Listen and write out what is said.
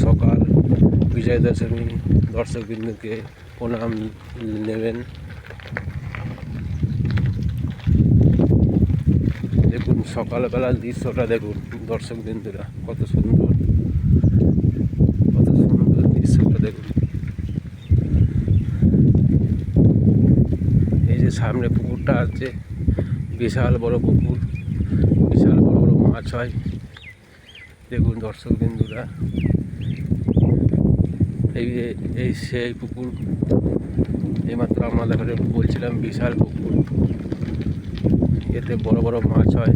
সকাল বিজয়া দশমী দর্শকবৃন্দকে প্রণাম নেবেন। দেখুন সকালবেলার দৃশ্যটা দেখুন দর্শকবৃন্দরা, কত সুন্দর দৃশ্যটা দেখুন। এই যে সামনে পুকুরটা আছে, বিশাল বড় পুকুর, বিশাল বড় বড় মাছ হয়। দেখুন দর্শকবৃন্দরা, এই সেই পুকুর, এইমাত্র আমাদের ঘরে বলছিলাম বিশাল পুকুর, এতে বড় বড় মাছ হয়।